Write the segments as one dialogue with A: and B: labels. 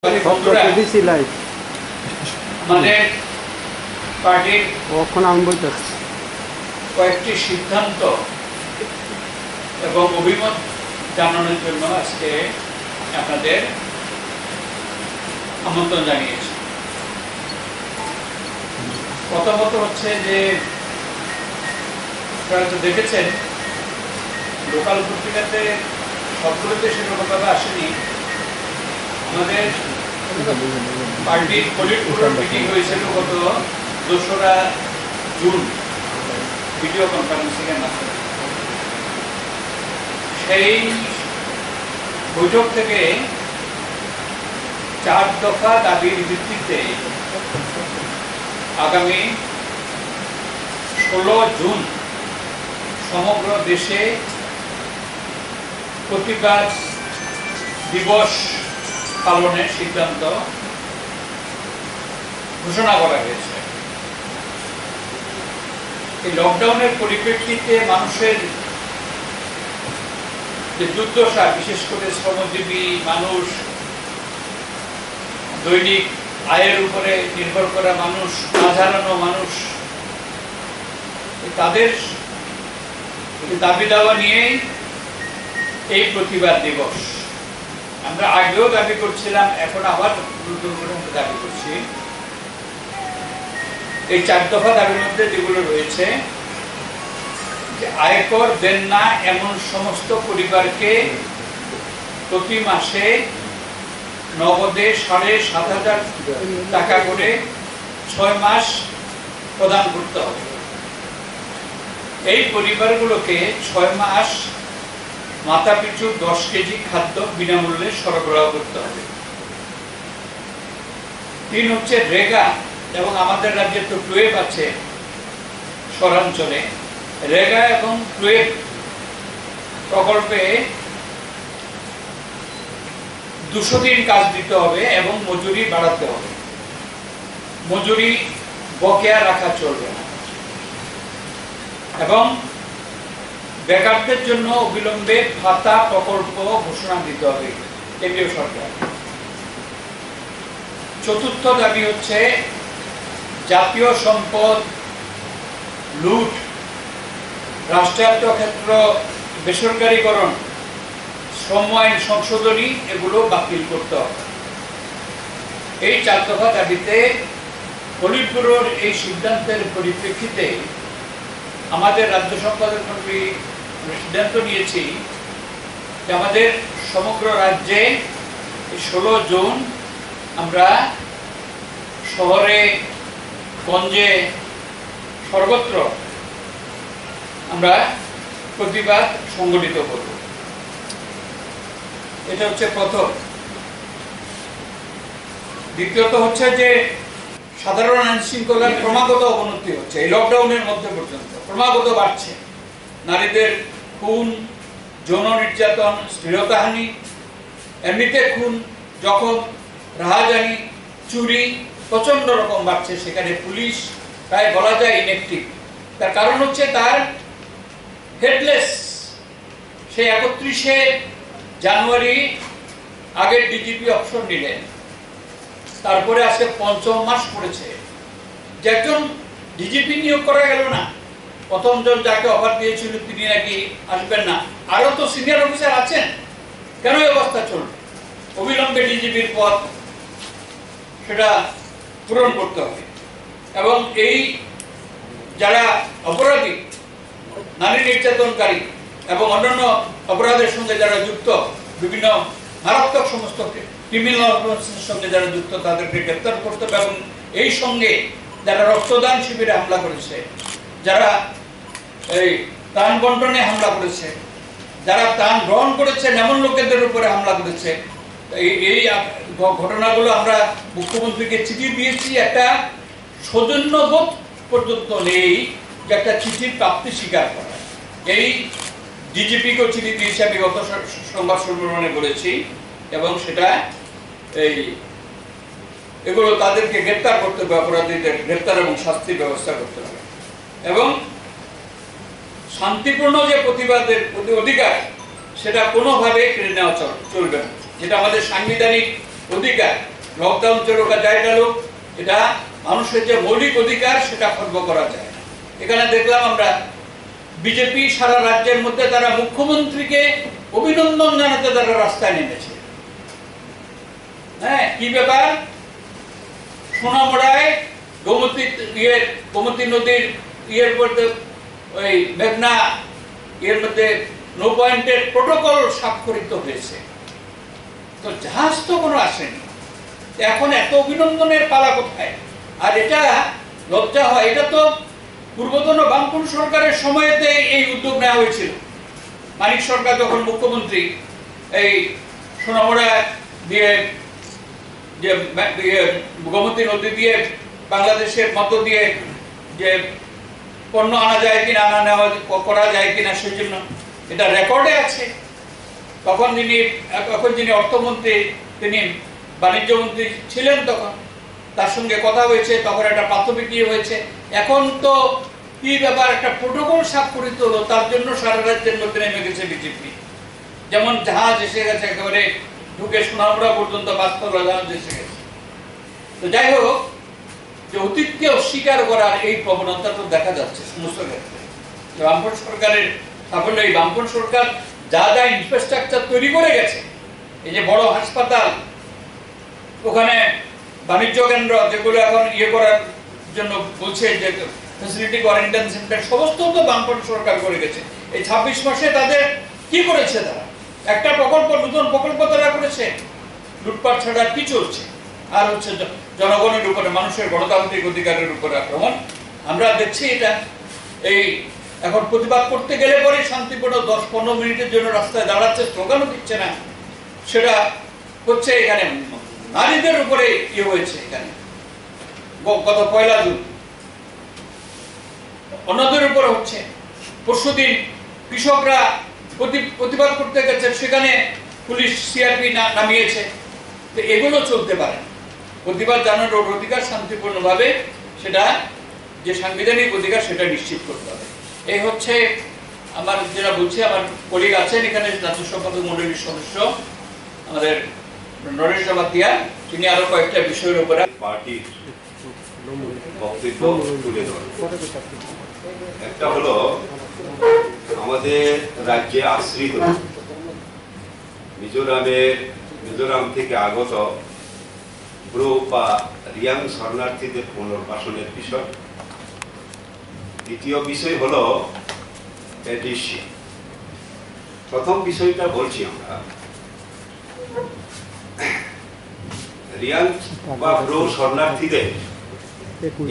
A: আমাদের পার্টির কয়েকটি সিদ্ধান্ত এবং অভিমত জানানোর জন্য আজকে আপনাদের আমন্ত্রণ জানিয়েছি। প্রথমত হচ্ছে যে আপনারা তো দেখেছেন লোকাল পত্রিকাতে সবগুলোতে সেরকমভাবে আসেনি। আমাদের পার্টির পলিট ব্যুরোর মিটিং হয়েছিল গত 2রা জুন ভিডিও কনফারেন্সিংয়ের মাধ্যমে। সেই বৈঠক থেকে 4 দফা দাবির ভিত্তিতে আগামী 16 জুন সমগ্র দেশে প্রতিবাদ দিবস পালনের সিদ্ধান্ত ঘোষণা করা হয়েছে। এই লকডাউনের পরিপ্রেক্ষিতে মানুষের যে দুর্দশা, বিশেষ করে শ্রমজীবী মানুষ, দৈনিক আয়ের উপরে নির্ভর করা মানুষ, কাজ হারানো মানুষ, তাদের দাবি দাওয়া নিয়েই এই প্রতিবাদ দিবস। আমরা আগেও দাবি করছিলাম, এখন আবার নতুন করে দাবি করছি। এই 4 দফা দাবির মধ্যে যেগুলো রয়েছে যে আয়কর দেন না এমন সমস্ত পরিবারকে প্রতি মাসে নগদে 7,500 টাকা করে 6 মাস প্রদান করতে হবে। এই পরিবারগুলোকে 6 মাস মাথাপিছু 10 কেজি খাদ্য বিনামূল্যে সরবরাহ করতে হবে। 3 হচ্ছে রেগা, এবং আমাদের রাজ্যে তো প্লুয়েব আছে শহরাঞ্চলে। রেগা এবং প্লুয়েব প্রকল্পে 200 দিন কাজ দিতে হবে এবং মজুরি বাড়াতে হবে। মজুরি বকেয়া রাখা চলবে না। এবং বেকারদের জন্য অবিলম্বে ভাতা প্রকল্প ঘোষণা দিতে হবে কেন্দ্রীয় সরকার। 4র্থ দাবি হচ্ছে জাতীয় সম্পদ লুট, রাষ্ট্রায়ত্ত ক্ষেত্র বেসরকারীকরণ, শ্রম আইন সংশোধনী এগুলো বাতিল করতে হবে। এই 4 দফা দাবিতে পলিট ব্যুরোর এই সিদ্ধান্তের পরিপ্রেক্ষিতে আমাদের রাজ্য সম্পাদক মন্ত্রী সিদ্ধান্ত নিয়েছি যে আমাদের সমগ্র রাজ্যে 16 জুন আমরা শহরে গঞ্জে সর্বত্র আমরা প্রতিবাদ সংগঠিত করব। এটা হচ্ছে প্রথম। দ্বিতীয়ত হচ্ছে যে সাধারণ আইন শৃঙ্খলার ক্রমাগত অবনতি হচ্ছে। এই লকডাউনের মধ্যে পর্যন্ত ক্রমাগত বাড়ছে। নারীদের খুন, যৌন নির্যাতন, শ্লীলতাহানি, এমনিতে খুন, জখম, রাহাজানি, চুরি প্রচন্ড রকম বাড়ছে। সেখানে পুলিশ প্রায় বলা যায় ইনঅ্যাক্টিভ। তার কারণ হচ্ছে তার হেডলেস। সে 31শে জানুয়ারি আগের ডিজিপি অবসর নিলেন, তারপরে আজকে 5ম মাস পড়েছে যে একজন ডিজিপি নিয়োগ করা গেল না। প্রথম জন যাকে অফার দিয়েছিল তিনি নাকি আসবেন না। আরো তো সিনিয়র অফিসার আছেন, কেন এই অবস্থা চলবে? অবিলম্বে ডিজিপির পদ সেটা পূরণ করতে হবে। এবং এই যারা অপরাধী, নারী নির্যাতনকারী এবং অন্যান্য অপরাধের সঙ্গে যারা যুক্ত, বিভিন্ন মারাত্মক সমস্ত ক্রিমিনাল অফেন্সের সঙ্গে যারা যুক্ত, তাদেরকে গ্রেপ্তার করতে হবে। এবং এই সঙ্গে যারা রক্তদান শিবিরে হামলা করেছে, যারা এই ত্রাণ বন্টনে হামলা করেছে, যারা ত্রাণ গ্রহণ করেছে এমন লোকেদের উপরে হামলা করেছে, এই ঘটনাগুলো আমরা মুখ্যমন্ত্রীকে চিঠি দিয়েছি। একটা সৌজন্যবোধ পর্যন্ত নেই যে একটা চিঠির প্রাপ্তি স্বীকার করা। এই ডিজিপিকেও চিঠি দিয়েছি, আমি গত সংবাদ সম্মেলনে বলেছি। এবং সেটা এগুলো তাদেরকে গ্রেপ্তার করতে হবে, অপরাধীদের গ্রেপ্তার এবং শাস্তির ব্যবস্থা করতে হবে। এবং শান্তিপূর্ণ যে প্রতিবাদের অধিকার, সেটা কোনোভাবে কেড়ে নেওয়া চলবে না। যেটা আমাদের সাংবিধানিক অধিকার, লকডাউন চলুক যাই গেল, এটা মানুষের যে মৌলিক অধিকার সেটা খর্ব করা যায় না। এখানে দেখলাম আমরা বিজেপি সারা রাজ্যের মধ্যে তারা মুখ্যমন্ত্রীকে অভিনন্দন জানাতে তারা রাস্তায় নেমেছে। হ্যাঁ, কি ব্যাপার? সোনামুড়ায় গোমতী নদীর ইয়ের মধ্যে ওই মেঘনা এর মধ্যে নো পয়েন্টের প্রোটোকল স্বাক্ষরিত হয়েছে, তো জাহাজ তো কোনো আসেনি। এখন এত অভিনন্দনের পালা কোথায়? আর এটা লজ্জা হয়, এটা তো পূর্বতন বামপন্থী সরকারের সময়তে এই উদ্যোগ নেওয়া হয়েছিল। মানিক সরকার যখন মুখ্যমন্ত্রী, এই সোনামুড়া দিয়ে যে গোমতী নদী দিয়ে বাংলাদেশের মধ্য দিয়ে যে পণ্য আনা যায় কিনা, আনা নেওয়া করা যায় কিনা, সেই জন্য এটা রেকর্ডে আছে। তখন যিনি অর্থমন্ত্রী, তিনি বাণিজ্য মন্ত্রী ছিলেন, তখন তার সঙ্গে কথা হয়েছে, তখন একটা প্রাথমিক ইয়ে হয়েছে। এখন তো কি ব্যাপার, একটা প্রোটোকল স্বাক্ষরিত হলো, তার জন্য সারা রাজ্যের মধ্যে নেমে গেছে বিজেপি। যেমন জাহাজ এসে গেছে, একেবারে ঢুকে সোনামুড়া পর্যন্ত বাস্তবরা জাহাজ এসে গেছে। তো যাই হোক, যে অতীতকে অস্বীকার করার এই প্রবণতা তো দেখা যাচ্ছে সমস্ত ক্ষেত্রে। বামপন্থী সরকারের সাফল্য, এই বামপন্থী সরকার যা যা ইনফ্রাস্ট্রাকচার তৈরি করে গেছে, এই যে বড় হাসপাতাল, ওখানে বাণিজ্য কেন্দ্র, যেগুলো এখন ইয়ে করার জন্য বলছে যে ফ্যাসিলিটি কোয়ারেন্টাইন সেন্টার, সমস্ত তো বামপন্থী সরকার করে গেছে। এই 26 মাসে তাদের কি করেছে? তারা একটা প্রকল্প, নতুন প্রকল্প তারা করেছে। লুটপাট ছাড়া কি চলছে? আর হচ্ছে জনগণের উপরে, মানুষের গণতান্ত্রিক অধিকারের উপরে আক্রমণ। আমরা দেখছি এটা। এই এখন প্রতিবাদ করতে গেলে পরে শান্তিপূর্ণ 10-15 মিনিটের জন্য রাস্তায় দাঁড়াচ্ছে, স্লোগানও দিচ্ছে না। সেটা হচ্ছে এখানে নারীদের উপরে ইয়ে হয়েছে। এখানে গত 1 জুন অন্যদের উপর হচ্ছে। পরশুদিন কৃষকরা প্রতিবাদ করতে গেছে, সেখানে পুলিশ সিআরপি নামিয়েছে। তো এগুলো চলতে পারে। প্রতিবাদ জানানোর অধিকার শান্তিপূর্ণভাবে, সেটা যে সাংবিধানিক অধিকার, সেটা নিশ্চিত করতে হবে। এই হচ্ছে আমার যেটা বলছি। আমার কলিগ আছেন এখানে, জাতীয় সম্পাদক মণ্ডলীর সদস্য আমাদের নরেশ জমাতিয়া, তিনি আরো কয়েকটা বিষয়ের উপরে
B: পার্টির বক্তব্য তুলে ধরেন। একটা হলো আমাদের রাজ্যে আশ্রিত মিজোরাম থেকে আগত ব্রো বা রিয়াং শরণার্থীদের পুনর্বাসনের বিষয়। দ্বিতীয় বিষয় হলো এডিসি। প্রথম বিষয়টা বলছি আমরা, রিয়াং বা ব্রো শরণার্থীদের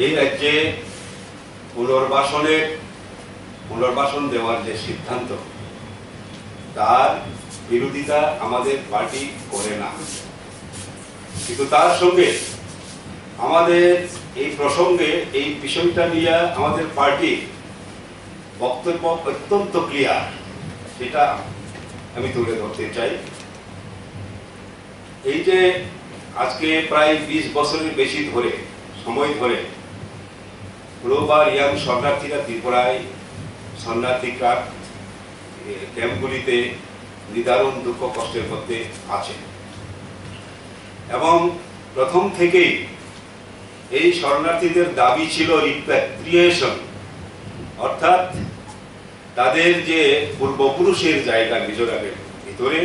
B: এই রাজ্যে পুনর্বাসন দেওয়ার যে সিদ্ধান্ত, তার বিরোধিতা আমাদের পার্টি করে না। কিন্তু তার সঙ্গে আমাদের এই প্রসঙ্গে, এই বিষয়টা নিয়ে আমাদের পার্টি বক্তব্য অত্যন্ত ক্লিয়ার, সেটা আমি তুলে ধরতে চাই। এই যে আজকে প্রায় 20 বছরের বেশি সময় ধরে ব্রো বা রিয়াং শরণার্থীরা ত্রিপুরায় শরণার্থী ক্যাম্পগুলিতে নিদারুণ দুঃখ কষ্টের মধ্যে আছে, এবং প্রথম থেকেই এই শরণার্থীদের দাবি ছিল রিপ্যাট্রিয়েশন, অর্থাৎ তাদের যে পূর্বপুরুষের জায়গা মিজোরামের ভিতরে,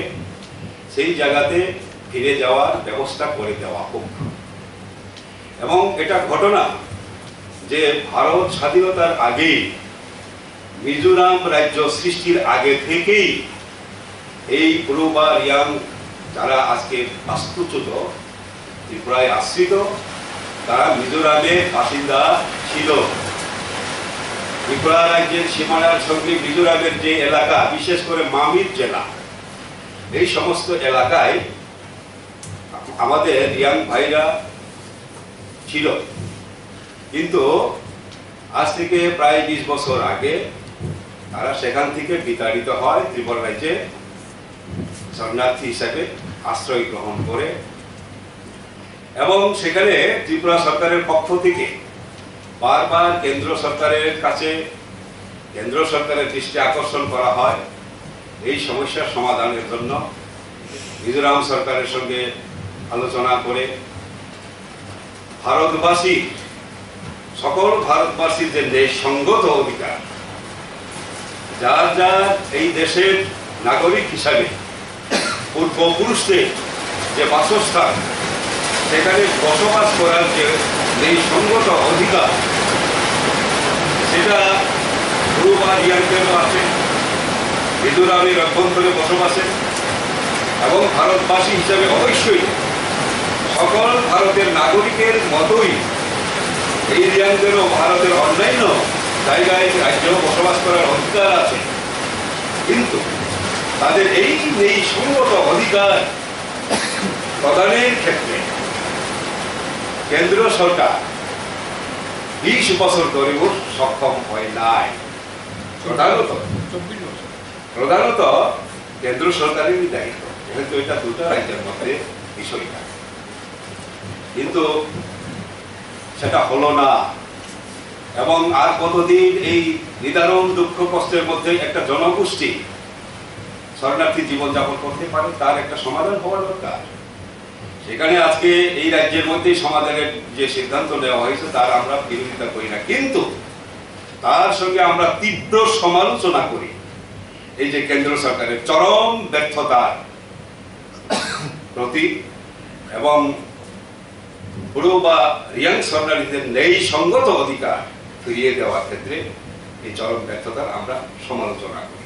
B: সেই জায়গাতে ফিরে যাওয়ার ব্যবস্থা করে দেওয়া হোক। এবং এটা ঘটনা যে ভারত স্বাধীনতার আগেই, মিজোরাম রাজ্য সৃষ্টির আগে থেকেই এই ব্রো বা রিয়াং, যারা আজকে বাস্তুচ্যুত ত্রিপুরায় আশ্রিত, তারা মিজোরামে বাসিন্দা ছিল। ত্রিপুরা রাজ্যের সীমানার সঙ্গে মিজোরামের যে এলাকা, বিশেষ করে মামির জেলা, এই সমস্ত এলাকায় আমাদের রিয়াং ভাইরা ছিল। কিন্তু আজ থেকে প্রায় 20 বছর আগে তারা সেখান থেকে বিতাড়িত হয়, ত্রিপুরা রাজ্যে শরণার্থী হিসাবে আশ্রয় গ্রহণ করে। এবং সেখানে ত্রিপুরা সরকারের পক্ষ থেকে বারবার কেন্দ্র সরকারের দৃষ্টি আকর্ষণ করা হয় এই সমস্যার সমাধানের জন্য। মিজোরাম সরকারের সঙ্গে আলোচনা করে ভারতবাসী, সকল ভারতবাসীর যে ন্যায়সঙ্গত অধিকার, যার যার এই দেশের নাগরিক হিসাবে পূর্বপুরুষদের যে বাসস্থান, সেখানে বসবাস করার যে ন্যায়সঙ্গত অধিকার, সেটা গুরু বা রিয়াংদেরও আছে। মিজোরামের অভ্যন্তরে বসবাসে এবং ভারতবাসী হিসাবে অবশ্যই সকল ভারতের নাগরিকের মতোই এই রিয়াংদেরও ভারতের অন্যান্য জায়গায় রাজ্যেও বসবাস করার অধিকার আছে। কিন্তু তাদের এই ন্যায়সঙ্গত অধিকার প্রদানের ক্ষেত্রে কেন্দ্র সরকার 20 বছর ধরেও সক্ষম হয় নাই। প্রধানত কেন্দ্র সরকারেরই দায়িত্ব, যেহেতু এটা দুটো রাজ্যের মধ্যে বিষয়টা, কিন্তু সেটা হলো না। এবং আর কতদিন এই নিদারুণ দুঃখ কষ্টের মধ্যে একটা জনগোষ্ঠী শরণার্থী জীবনযাপন করতে পারে, তার একটা সমাধান হওয়া দরকার। সেখানে আজকে এই রাজ্যের মধ্যেই সমাধানের যে সিদ্ধান্ত নেওয়া হয়েছে তার আমরা বিরোধিতা করি না, কিন্তু তার সঙ্গে আমরা তীব্র সমালোচনা করি এই যে কেন্দ্র সরকারের চরম ব্যর্থতার প্রতি এবং বুড়ো বা রিয়াং শরণার্থীদের ন্যায়সঙ্গত অধিকার ফিরিয়ে দেওয়ার ক্ষেত্রে এই চরম ব্যর্থতার আমরা সমালোচনা করি।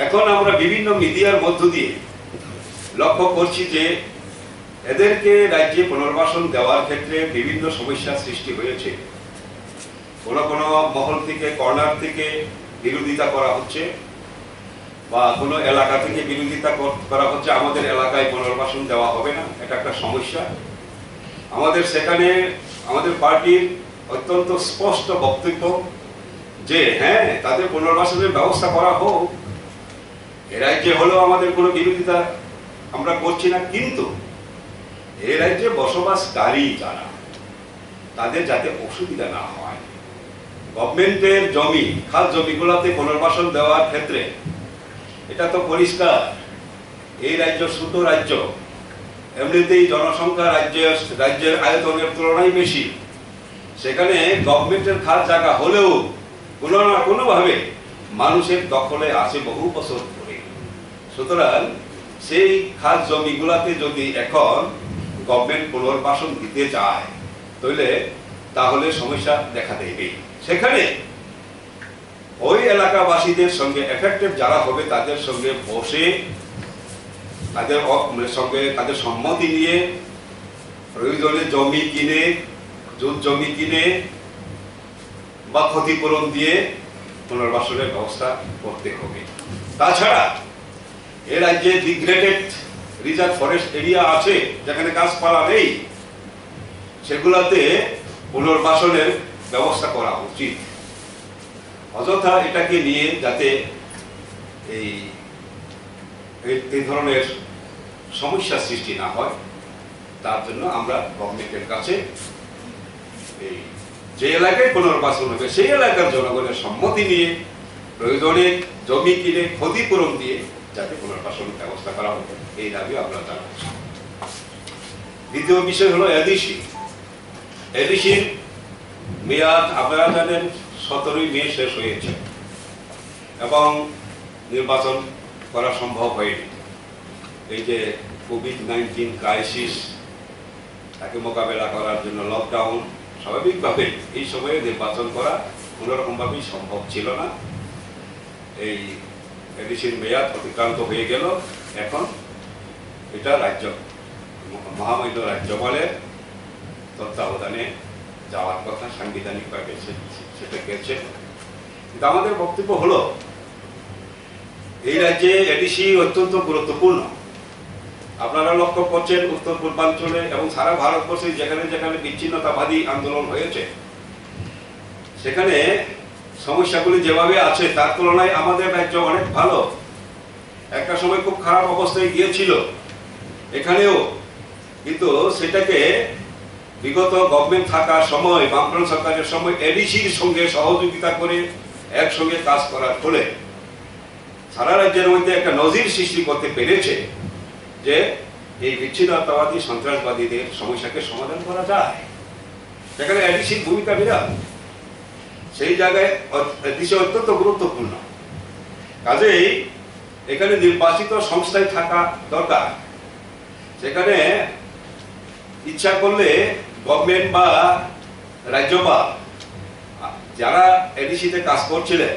B: এখন আমরা বিভিন্ন মিডিয়ার মধ্য দিয়ে লক্ষ্য করছি যে এদেরকে রাজ্যে পুনর্বাসন দেওয়ার ক্ষেত্রে বিভিন্ন সমস্যার সৃষ্টি হয়েছে। কোনো কোনো মহল থেকে, কর্নার থেকে বিরোধিতা করা হচ্ছে, বা কোনো এলাকা থেকে বিরোধিতা করা হচ্ছে আমাদের এলাকায় পুনর্বাসন দেওয়া হবে না, এটা একটা সমস্যা। আমাদের সেখানে আমাদের পার্টির অত্যন্ত স্পষ্ট বক্তব্য যে হ্যাঁ, তাদের পুনর্বাসনের ব্যবস্থা করা হোক। এ রাজ্যে হলেও আমাদের কোনো বিরোধিতা আমরা করছি না, কিন্তু এই রাজ্যে বসবাসকারী যারা, তাদের যাতে অসুবিধা না হয়। গভর্নমেন্টের জমি, খাস জমিগুলোতে পুনর্বাসন দেওয়ার ক্ষেত্রে এটা তো পরিষ্কার, এই রাজ্য ছোট রাজ্য, এমনিতেই জনসংখ্যা রাজ্যের আয়তনের তুলনায় বেশি। সেখানে গভর্নমেন্টের খাস জায়গা হলেও কোনো না কোনোভাবে মানুষের দখলে আছে বহু বছর ধরে। সুতরাং সেই খাস জমিগুলাতে যদি এখন গভর্নমেন্ট পুনর্বাসন দিতে চায় তাহলে সমস্যা দেখা দেবে। সেখানে ওই এলাকাবাসীদের সঙ্গে এফেক্টেড যারা হবে তাদের সঙ্গে বসে তাদের সম্মতি নিয়ে প্রয়োজনে জমি কিনে, জমি কিনে বা ক্ষতিপূরণ দিয়ে পুনর্বাসনের ব্যবস্থা করতে হবে। তাছাড়া এ রাজ্যে ডিগ্রেডেড রিজার্ভ ফরেস্ট এরিয়া আছে যেখানে গাছপালা নেই, সেগুলাতে পুনর্বাসনের ব্যবস্থা করা উচিত। অযথা এটাকে নিয়ে যাতে এই ধরনের সমস্যার সৃষ্টি না হয়, তার জন্য আমরা গভর্নমেন্টের কাছে যে এলাকায় পুনর্বাসন হবে সেই এলাকার জনগণের সম্মতি নিয়ে প্রয়োজনে জমি কিনে ক্ষতিপূরণ দিয়ে যাতে পুনর্বাসন ব্যবস্থা করা হবে, এই দাবি আমরা জানাচ্ছি। দ্বিতীয় বিষয় হলো এডিসি। এডিসির মেয়াদ আপনারা জানেন 17ই মে শেষ হয়েছে এবং নির্বাচন করা সম্ভব হয়নি। এই যে কোভিড-19 ক্রাইসিস, তাকে মোকাবেলা করার জন্য লকডাউন, স্বাভাবিকভাবে এই সময়ে নির্বাচন করা কোনোরকমভাবেই সম্ভব ছিল না। এই এডিসির মেয়াদ অতিক্রান্ত হয়ে গেল। এখন এটা মহামান্য রাজ্যপালের তত্ত্বাবধানে যাওয়ার কথা, সাংবিধানিকভাবে সেটা গেছে। কিন্তু আমাদের বক্তব্য হলো এই রাজ্যে এডিসি অত্যন্ত গুরুত্বপূর্ণ। আপনারা লক্ষ্য করছেন উত্তর পূর্বাঞ্চলে এবং সারা ভারতবর্ষে যেখানে যেখানে বিচ্ছিন্নতাবাদী আন্দোলন হয়েছে, সেখানে সমস্যাগুলি যেভাবে আছে তার তুলনায় আমাদের রাজ্য অনেক ভালো। একটা সময় খুব খারাপ অবস্থায় গিয়েছিল এখানেও, কিন্তু সেটাকে বিগত গভর্নমেন্ট থাকার সময়, বামফ্রন্ট সরকারের সময় এডিসির সঙ্গে সহযোগিতা করে একসঙ্গে কাজ করার ফলে সারা রাজ্যের মধ্যে একটা নজির সৃষ্টি করতে পেরেছে যে এই বিচ্ছিন্নতাবাদী সন্ত্রাসবাদীদের সমস্যাকে সমাধান করা যায়। সেখানে এডিসির ভূমিকা বিরাট, সেই জায়গায় এডিসি অত্যন্ত গুরুত্বপূর্ণ। কাজেই এখানে নির্বাচিত সংস্থায় থাকা দরকার। সেখানে ইচ্ছা করলে গভর্নমেন্ট বা রাজ্যপাল যারা এডিসিতে কাজ করছিলেন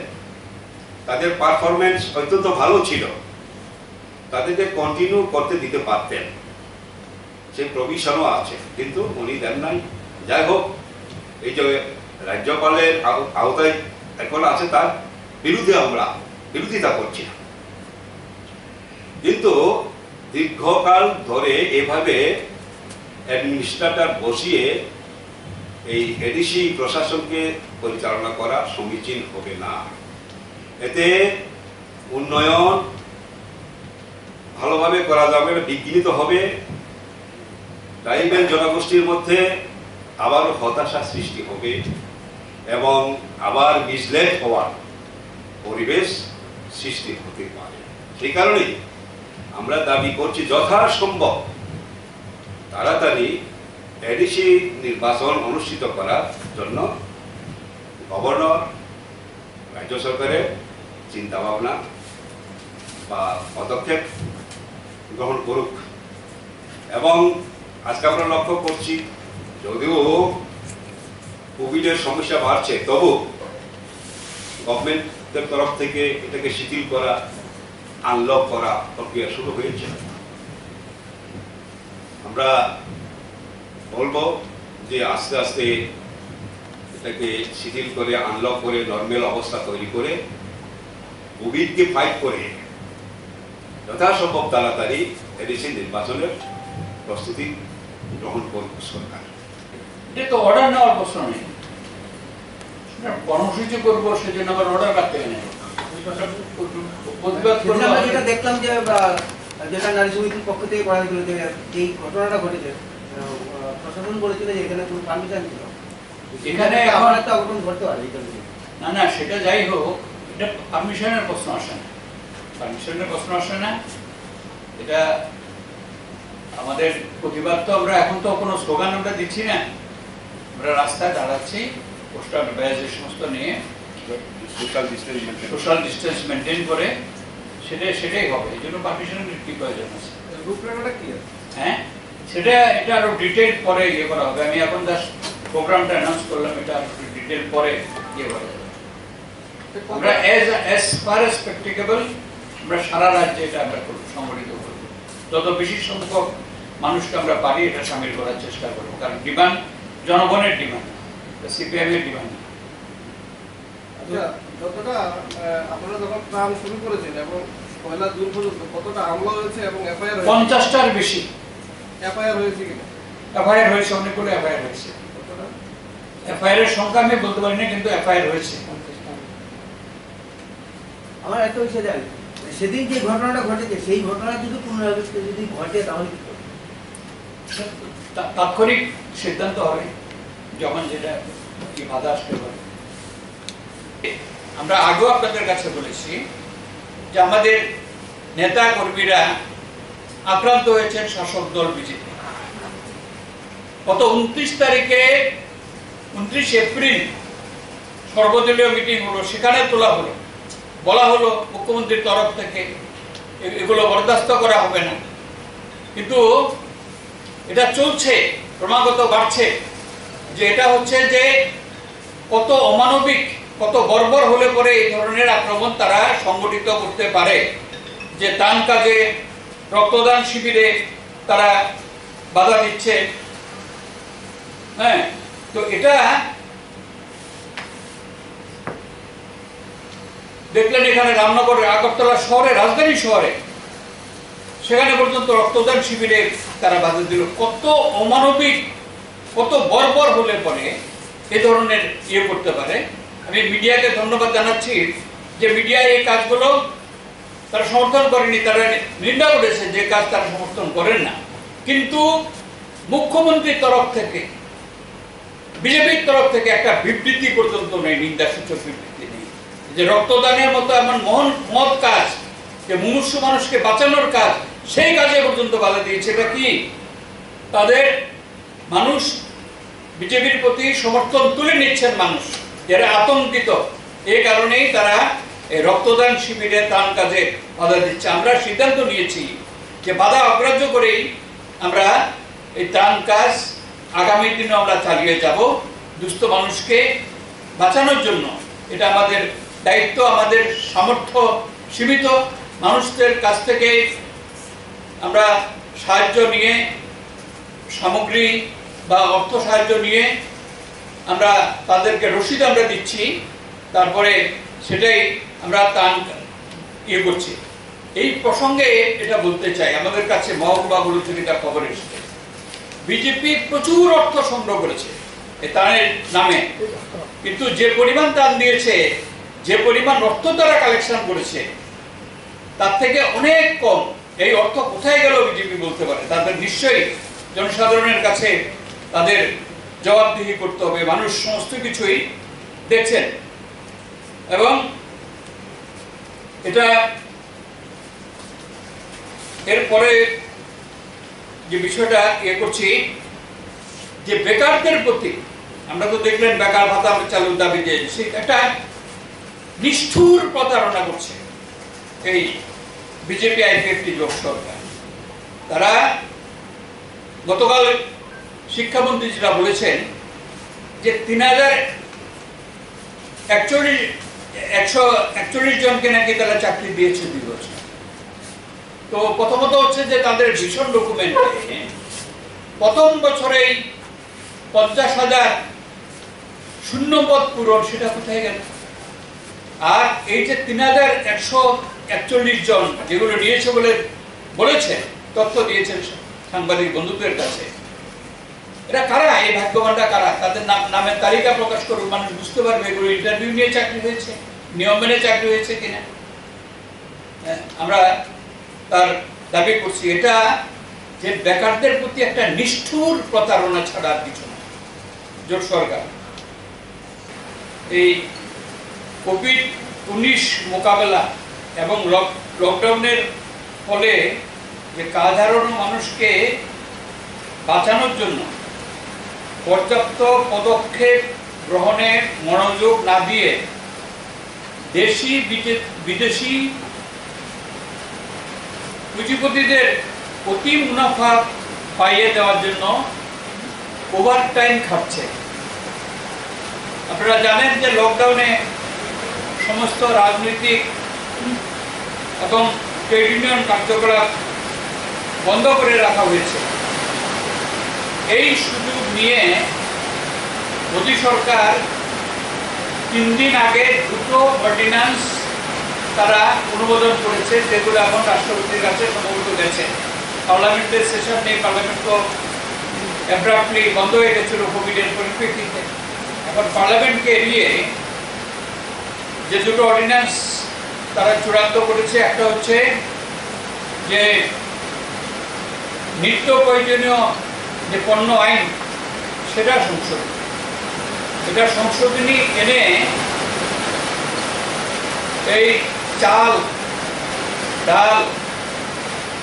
B: তাদের পারফরমেন্স অত্যন্ত ভালো ছিল, তাদেরকে কন্টিনিউ করতে দিতে পারতেন, সেই প্রভিশনও আছে, কিন্তু উনি দেন নাই। যাই হোক, এই যে রাজ্যপালের আওতায় এখন আছে তার বিরুদ্ধে আমরা বিরোধিতা করছি না, কিন্তু দীর্ঘকাল ধরে এভাবে অ্যাডমিনিস্ট্রেটর বসিয়ে এই এডিসি প্রশাসনকে পরিচালনা করা সমীচীন হবে না। এতে উন্নয়ন ভালোভাবে করা যাবে না, বিঘ্নিত হবে। ট্রাইবাল জনগোষ্ঠীর মধ্যে আবার হতাশা সৃষ্টি হবে এবং আবার মিসলেড হওয়ার পরিবেশ সৃষ্টি হতে পারে। সেই কারণেই আমরা দাবি করছি যথাসম্ভব তাড়াতাড়ি এডিসি নির্বাচন অনুষ্ঠিত করার জন্য গভর্নর, রাজ্য সরকারের চিন্তা ভাবনা বা পদক্ষেপ গ্রহণ করুক। এবং আজকে আমরা লক্ষ্য করছি, যদিও কোভিডের সমস্যা বাড়ছে, তবু গভর্নমেন্টের তরফ থেকে এটাকে শিথিল করা, আনলক করা প্রক্রিয়া শুরু হয়েছে। আমরা বলবো যে আস্তে আস্তে এটাকে শিথিল করে, আনলক করে, নর্মাল অবস্থা তৈরি করে, কোভিডকে ফাইট করে যথাসম্ভব তাড়াতাড়ি এডিসি নির্বাচনের প্রস্তুতি গ্রহণ করবে সরকার।
A: এটা তো অর্ডার নেওয়ার প্রশ্ন নেই, কর্মসূচি করবো সেজন্য আবার অর্ডার রাখতে নেই।
C: আমরা যেটা দেখলাম যে যেটা নারী সমিতির পক্ষ থেকে করা হয়েছিল, যে এই ঘটনাটা ঘটেছে, প্রশাসন বলেছিল যে এখানে কোনো পারমিশন ছিল,
A: এখানে
C: আমার একটা অঘটন ঘটতে পারে।
A: না না, সেটা যাই হোক, এটা পারমিশনের প্রশ্ন আসে না, পারমিশনের প্রশ্ন আসে না। এটা আমাদের প্রতিবাদ তো আমরা এখন তো কোনো স্লোগান আমরা দিচ্ছি না, আমরা রাস্তায় দাঁড়াচ্ছি, পোস্টার ব্যাজ সমস্ত নিয়ে সোশ্যাল ডিস্টেন্স মেনটেন করে, সেটাই হবে। এই জন্য পারমিশনের কি প্রয়োজন আছে?
C: রূপরেখাটা কি?
A: হ্যাঁ, সেটা এটা আরো ডিটেল পরে ইয়ে করা হবে। আমি এখন জাস্ট প্রোগ্রামটা অ্যানাউন্স করলাম, এটা ডিটেল পরে ইয়ে করা যাবে। আমরা as far as practicable আমরা সারা রাজ্যে এটা আমরা সংগঠিত করব, যত বেশি সংখ্যক মানুষকে আমরা পারি এটা সামিল করার চেষ্টা করব, কারণ ডিমান্ড জনগণের ডিমান্ড, সিপিএম এর ডিমান্ড।
D: যতটা আপনারা যখন প্ল্যান শুরু করেছেন এবং পয়লা জুন পর্যন্ত কতটা আমলা হয়েছে এবং এফআইআর
A: 50টার বেশি
D: এফআইআর হয়েছে কিনা?
A: এফআইআর হয়েছে, অনেকগুলো এফআইআর হয়েছে। এফআইআর এর সংখ্যা আমি বলতে পারি না, কিন্তু এফআইআর হয়েছে।
C: আমার একটা বিষয় জানি, সেদিন যে ঘটনাটা ঘটেছে সেই ঘটনা যদি পুনরাবৃত্তি যদি ঘটে তাহলে কি করবে?
A: তাৎক্ষণিক সিদ্ধান্ত হবে যখন যেটা কি বাধা আসতে পারে। আমরা আগেও আপনাদের কাছে বলেছি যে আমাদের নেতা কর্মীরা আক্রান্ত হয়েছেন শাসক দল বিজেপি। গত 29 এপ্রিল সর্বদলীয় মিটিং হলো, সেখানে তোলা হলো, বলা হলো মুখ্যমন্ত্রীর তরফ থেকে এগুলো বরদাস্ত করা হবে না, কিন্তু এটা চলছে, ক্রমাগত বাড়ছে। যে এটা হচ্ছে যে কত অমানবিক, কত বর্বর হলে পরে এই ধরনের আক্রমণ তারা সংগঠিত করতে পারে, যে দান কাজে, রক্তদান শিবিরে তারা বাধা দিচ্ছে। হ্যাঁ, তো এটা দেখলেন এখানে রামনগরের আগরতলা শহরে, রাজধানী শহরে, সেখানে পর্যন্ত রক্তদান শিবিরে তারা বাধা দিল। কত অমানবিক, কত বর্বর হলে পরে এ ধরনের ইয়ে করতে পারে। আমি মিডিয়াকে ধন্যবাদ জানাচ্ছি যে মিডিয়া এই কাজগুলো তারা সমর্থন করেনি, তারা নিন্দা করেছে যে কাজ তারা সমর্থন করেন না, কিন্তু মুখ্যমন্ত্রীর তরফ থেকে, বিজেপির তরফ থেকে একটা বিবৃতি পর্যন্ত নেই, নিন্দা সূচক বিবৃতি নেই, যে রক্তদানের মতো এমন মহৎ কাজ, যে মুমূর্ষু মানুষকে বাঁচানোর কাজ, সেই কাজে পর্যন্ত বাধা দিয়েছে। এটা কি তাদের মানুষ বিজেপির প্রতি সমর্থন তুলে নিচ্ছেন মানুষ, যারা আতঙ্কিত। এই কারণেই তারা এই রক্তদান শিবিরে ত্রাণ কাজে বাধা দিচ্ছে। আমরা সিদ্ধান্ত নিয়েছি যে বাধা অগ্রাহ্য করেই আমরা এই ত্রাণ কাজ আগামী দিনে আমরা চালিয়ে যাব দুস্থ মানুষকে বাঁচানোর জন্য। এটা আমাদের দায়িত্ব, আমাদের সামর্থ্য সীমিত। মানুষদের কাছ থেকে আমরা সাহায্য নিয়ে, সামগ্রী বা অর্থ সাহায্য নিয়ে আমরা তাদেরকে রসিদ আমরা দিচ্ছি, তারপরে সেটাই আমরা ত্রাণ করছি। এই প্রসঙ্গে এটা বলতে চাই, আমাদের কাছে মহকুমাগুলো থেকে এটা খবর এসেছে, বিজেপি প্রচুর অর্থ সংগ্রহ করেছে এই ত্রাণের নামে, কিন্তু যে পরিমাণ ত্রাণ দিয়েছে, যে পরিমাণ অর্থ তারা কালেকশন করেছে, তার থেকে অনেক কম। এই অর্থ কোথায় গেল বিজেপি বলতে পারে। তাদের নিশ্চয়ই জনসাধারণের কাছে তাদের জবাবদিহি করতে হবে। মানুষ সমস্ত কিছুই দেখছেন। এবং এটা এরপরে যে বিষয়টা করছি, যে বেকারদের প্রতি, আমরা তো দেখলেন বেকার ভাতা চালুর দাবি দিয়েছি, একটা নিষ্ঠুর প্রতারণা করছে এই বিজেপি আইপিএফটি জোট সরকার। তারা গতকাল শিক্ষামন্ত্রী যেটা বলেছেন যে 141 জনকে নাকি তারা চাকরি দিয়েছে 2 বছর। তো প্রথমত হচ্ছে যে তাদের ভীষণ ডকুমেন্টে প্রথম বছরেই 50,000 শূন্যপদ পূরণ, সেটা কোথায় গেল? আর এই যে 3,141 জন যেগুলো নিয়েছে বলে বলেছে, তথ্য দিয়েছেন সাংবাদিক বন্ধুদের কাছে, এরা কারা? এই ভাগ্যবানরা কারা? তাদের নামের তালিকা প্রকাশ করুন, মানুষ বুঝতে পারবে এগুলো ইন্টারভিউ নিয়ে চাকরি হয়েছে, নিয়ম মেনে চাকরি হয়েছে কিনা। আমরা তার দাবি করছি। এটা যে বেকারদের প্রতি একটা নিষ্ঠুর প্রতারণা ছাড়া আর কিছু না। জোট সরকার এই কোভিড-19 মোকাবেলা এবং লকডাউনের ফলে যে কাজ হারানো মানুষকে বাঁচানোর জন্য পর্যাপ্ত পদক্ষেপ গ্রহণে মনোযোগ না দিয়ে দেশি বিদেশি পুঁজিপতিদের অতি মুনাফা পাইয়ে দেওয়ার জন্য ওভারটাইম খাটছে। আপনারা জানেন যে লকডাউনে সমস্ত রাজনৈতিক এবং ট্রেড ইউনিয়ন কার্যকলাপ বন্ধ করে রাখা হয়েছে। এই সুযোগ নিয়ে মোদী সরকার 3 দিন আগে 2টো অর্ডিন্যান্স তারা অনুমোদন করেছে, যেগুলো এখন রাষ্ট্রপতির কাছে সম্ভবত গেছে। পার্লামেন্টের সেশন নেই, পার্লামেন্ট তো অ্যাব্রাপ্টলি বন্ধ হয়ে গেছিল কোভিডের পরিপ্রেক্ষিতে। এখন পার্লামেন্টকে এড়িয়ে যে 2টো অর্ডিন্যান্স তারা চূড়ান্ত করেছে, একটা হচ্ছে যে নিত্য প্রয়োজনীয় যে পণ্য আইন, সেটা সংশোধনী এনে এই চাল, ডাল,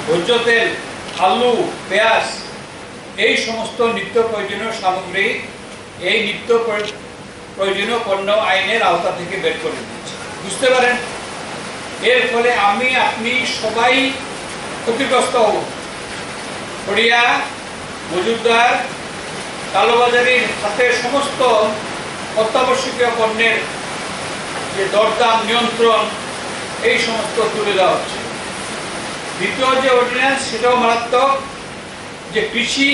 A: ভোজ্য তেল, আলু, পেঁয়াজ, এই সমস্ত নিত্য প্রয়োজনীয় সামগ্রী এই নিত্য প্রয়োজনীয় পণ্য আইনের আওতা থেকে বের করে দিচ্ছে। বুঝতে পারেন, এর ফলে আমি আপনি সবাই ক্ষতিগ্রস্ত হব। হরিয়া, মজুদদার, কালোবাজারির হাতে সমস্ত অত্যাবশ্যকীয় পণ্যের যে দরদাম নিয়ন্ত্রণ, এই সমস্ত তুলে দেওয়া হচ্ছে। দ্বিতীয় যে অর্ডিন্যান্স, সেটাও মারাত্মক, যে কৃষি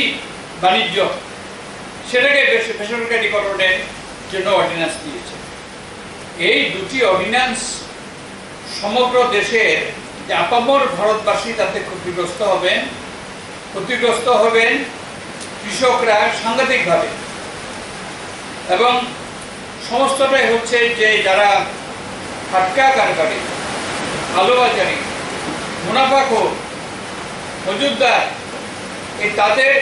A: বাণিজ্য, সেটাকে বেসরকারীকরণের জন্য অর্ডিন্যান্স দিয়েছে। এই 2টি অর্ডিন্যান্স সমগ্র দেশের যে আপামর ভারতবাসী তাতে ক্ষতিগ্রস্ত হবেন কৃষকরা সাংঘাতিকভাবে। এবং সমস্তটাই হচ্ছে যে যারা ফাটকা কারবারি, কালোবাজারি, মুনাফাখোর, মজুদদার, এই তাদের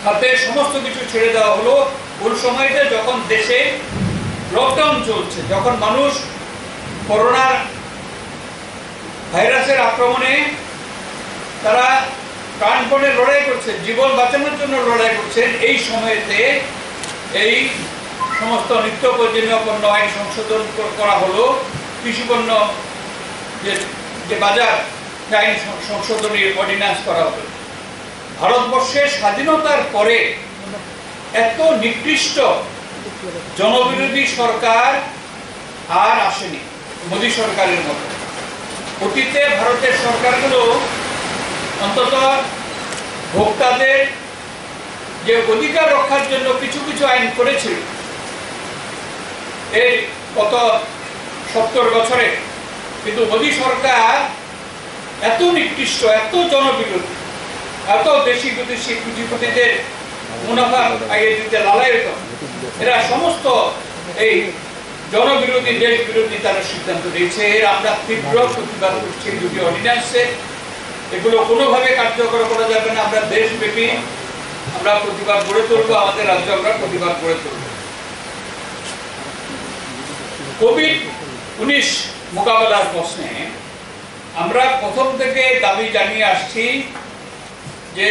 A: হাতে সমস্ত কিছু ছেড়ে দেওয়া হলো ওই সময়তে, যখন দেশে লকডাউন চলছে, যখন মানুষ করোনা ভাইরাসের আক্রমণে তারা প্রাণপণে লড়াই করছেন, জীবন বাঁচানোর জন্য লড়াই করছেন, এই সময়তে এই সমস্ত নিত্য প্রয়োজনীয় পণ্য আইন সংশোধন করা হলো। কৃষিপণ্য যে বাজার আইন সংশোধনী অর্ডিন্যান্স করা হলো। ভারতবর্ষের স্বাধীনতার পরে এত নিকৃষ্ট জনবিরোধী সরকার আর আসেনি মোদী সরকারের মতো। অতীতে ভারতের সরকারগুলো অন্তত ভোক্তাদের যে অধিকার রক্ষার জন্য কিছু কিছু আইন করেছিল এই গত 70 বছরে, কিন্তু মোদী সরকার এত নিকৃষ্ট, এত জনবিরোধী, এত দেশি বিদেশি পুঁজিপতিদের মুনাফা আইয়ে দিতে লালায়িত, এরা সমস্ত এই জনবিরোধী, দেশ বিরোধী তারা সিদ্ধান্ত নিয়েছে। এর আমরা তীব্র প্রতিবাদ করছি। দুটি অর্ডিন্যান্সে এগুলো কোনোভাবে কার্যকর করা যাবে না। আমরা দেশব্যাপী আমরা প্রতিবাদ গড়ে তুলবো, আমাদের রাজ্যে আমরা প্রতিবাদ গড়ে তুলব। কোভিড-19 মোকাবেলার প্রশ্নে আমরা প্রথম থেকে দাবি জানিয়ে আসছি যে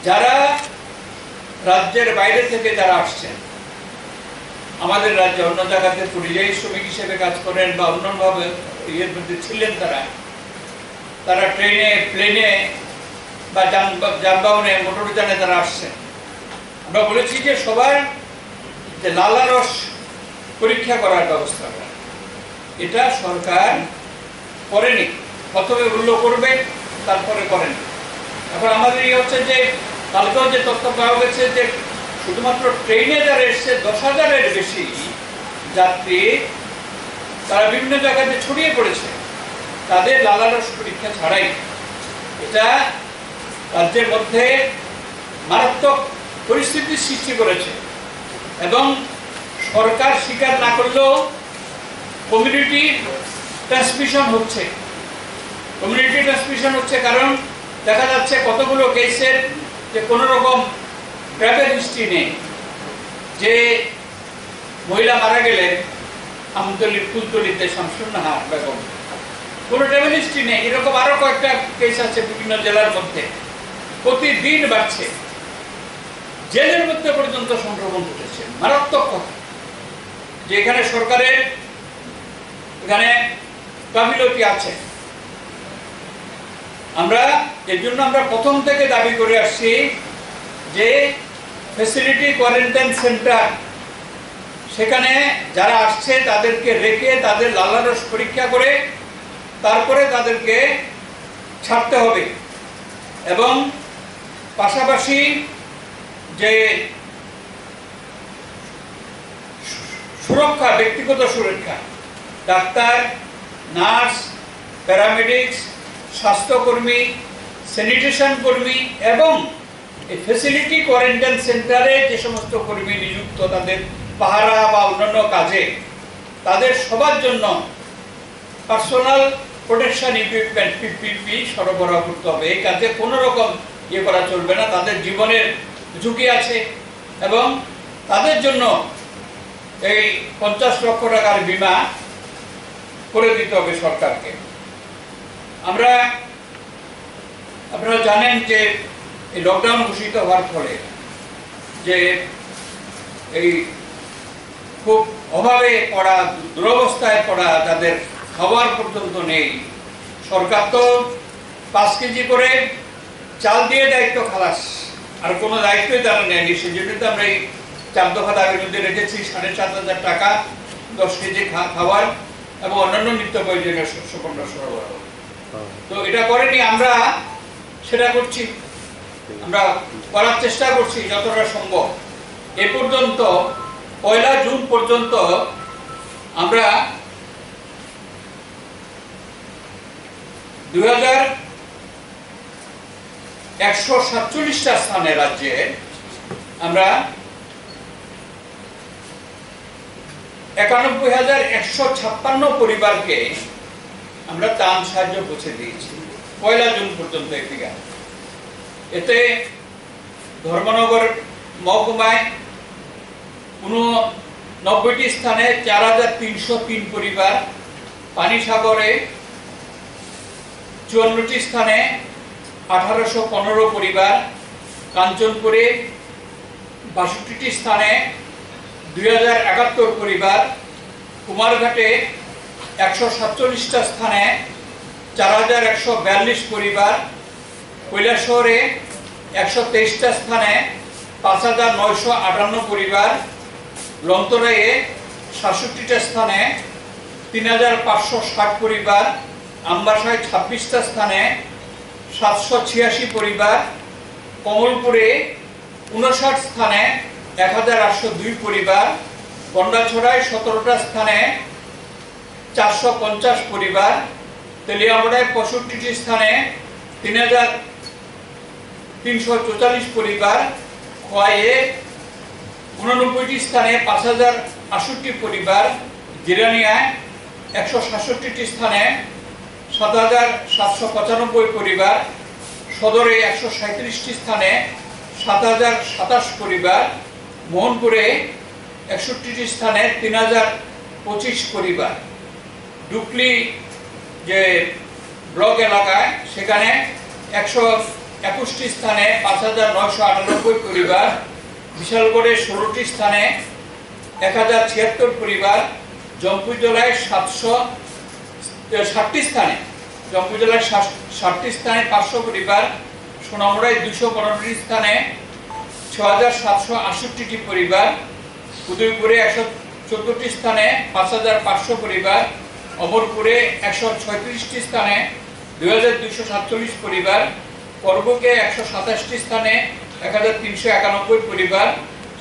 A: যারা রাজ্যের বাইরে থেকে যারা আসছেন, আমাদের রাজ্যে অন্য জায়গাতে পরিযায়ী শ্রমিক হিসেবে কাজ করেন বা অন্যভাবে ইয়ের মধ্যে ছিলেন, তারা ট্রেনে, প্লেনে বা যানবাহনে, মোটরযানে তারা আসছেন। আমরা বলেছি যে সবার যে লালারস পরীক্ষা করার ব্যবস্থা করা, এটা সরকার করেনি। প্রথমে উল্লেখ করবে, তারপরে করেনি। এখন আমাদের ইয়ে হচ্ছে যে কালকেও যে তথ্য পাওয়া গেছে যে শুধুমাত্র ট্রেনে যারা এসছে 10,000-এর বেশি যাত্রী তারা বিভিন্ন জায়গাতে ছড়িয়ে পড়েছে, তাদের লালারস পরীক্ষা ছাড়াই। এটা রাজ্যের মধ্যে মারাত্মক পরিস্থিতির সৃষ্টি করেছে এবং সরকার স্বীকার না করলেও কমিউনিটি ট্রান্সমিশন হচ্ছে। কমিউনিটি ট্রান্সমিশন হচ্ছে কারণ দেখা যাচ্ছে কতগুলো কেসের যে কোনো রকম ট্রাভেল হিস্ট্রি নেই। যে মহিলা মারা গেলেন আমতলির ফুলতলিতে শামসুন্নাহার বেগম, কোনো ট্রাভেল হিস্ট্রি নেই। এরকম আরো কয়েকটা কেস আছে বিভিন্ন জেলার মধ্যে, প্রতিদিন বাড়ছে। জেলের মধ্যে পর্যন্ত সংক্রমণ ঘটেছে। মারাত্মক কথা যে এখানে সরকারের এখানে গাফিলতি আছে। আমরা এর জন্য আমরা প্রথম থেকে দাবি করে আসছি যে ফ্যাসিলিটি কোয়ারেন্টাইন সেন্টার, সেখানে যারা আসছে তাদেরকে রেখে তাদের লালারস পরীক্ষা করে তারপরে তাদেরকে ছাড়তে হবে। এবং পাশাপাশি যে সুরক্ষা, ব্যক্তিগত সুরক্ষা, ডাক্তার, নার্স, প্যারামেডিক্স, স্বাস্থ্যকর্মী, স্যানিটেশন কর্মী এবং এই ফ্যাসিলিটি কোয়ারেন্টাইন সেন্টারে যে সমস্ত কর্মী নিযুক্ত তাদের পাহারা বা অন্যান্য কাজে, তাদের সবার জন্য পার্সোনাল প্রোটেকশন ইকুইপমেন্ট পিপিপি সরবরাহ করতে হবে। এই কাজে কোনো রকম ইয়ে করা চলবে না। তাদের জীবনের ঝুঁকি আছে এবং তাদের জন্য এই 50 লক্ষ টাকার বীমা করে দিতে হবে সরকারকে। আপনারা জানেন যে এই লকডাউন ঘোষিত হওয়ার ফলে যে এই খুব অভাবে পড়া, দুরবস্থায় পড়া, যাদের খাবার পর্যন্ত নেই, সরকার তো 5 কেজি করে চাল দিয়ে দায়িত্ব খালাস, আর কোনো দায়িত্বই তারা নেয়নি। সেজন্য তো আমরা এই 4 দফা দাবির মধ্যে রেখেছি 7,500 টাকা, 10 কেজি খাবার এবং অন্যান্য নিত্য প্রয়োজনীয় শস্যপণ্য সরবরাহ। তো এটা করেনি, আমরা সেটা করছি, আমরা করার চেষ্টা করছি যতটা সম্ভব। এ পর্যন্ত 1 জুন পর্যন্ত আমরা 2147টা স্থানে রাজ্যে আমরা 91,156 পরিবারকে আমরা ত্রাণ সাহায্য পৌঁছে দিয়েছি 1 জুন পর্যন্ত। এতে ধর্মনগর মহকুমায় 90টি স্থানে 4,303 পরিবার, পানিসাগরে 54টি স্থানে 1815 পরিবার, কাঞ্চনপুরে 62টি স্থানে 2071 পরিবার, কুমারঘাটে 147টা স্থানে 4142 পরিবার, কৈলাসহরে 123টা স্থানে 5958 পরিবার, লংতরাইয়ে 67টা স্থানে 3560 পরিবার, আমবাসায় 26টা স্থানে 786 পরিবার, কমলপুরে 59 স্থানে 1802 পরিবার, গন্ডাছড়ায় 17টা স্থানে 450 পরিবার, তেলিয়ামুড়ায় 65টি স্থানে 3344 পরিবার, খোয়াইয়ে 89টি স্থানে 5068 পরিবার, জিরানিয়ায় 167টি স্থানে 7795 পরিবার, সদরে 137টি স্থানে 7027 পরিবার, মোহনপুরে 61টি স্থানে 3025 পরিবার, ডুকলি যে ব্লক এলাকায় সেখানে 121টি স্থানে 5998 পরিবার, বিশালগড়ে 16টি স্থানে 1076 পরিবার, জম্পুই জেলায় 60টি স্থানে 500 পরিবার, সোনামুড়ায় 215টি স্থানে 6768টি পরিবার, উদয়পুরে 114টি স্থানে 5500 পরিবার, অমরপুরে 136টি স্থানে 2247 পরিবার, করবুকে 127টি স্থানে 1391 পরিবার,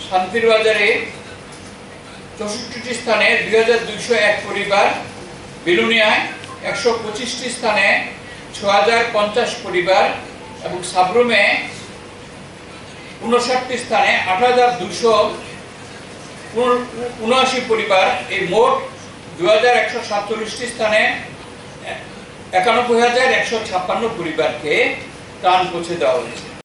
A: শান্তির বাজারে 64টি স্থানে 2201 পরিবার, বিলুনিয়ায় 125টি স্থানে 6050 পরিবার এবং সাবরুমে 59টি স্থানে 8279 পরিবার, এই মোট 2147টি স্থানে 91156 পরিবারকে ত্রাণ পৌঁছে দেওয়া হয়েছে।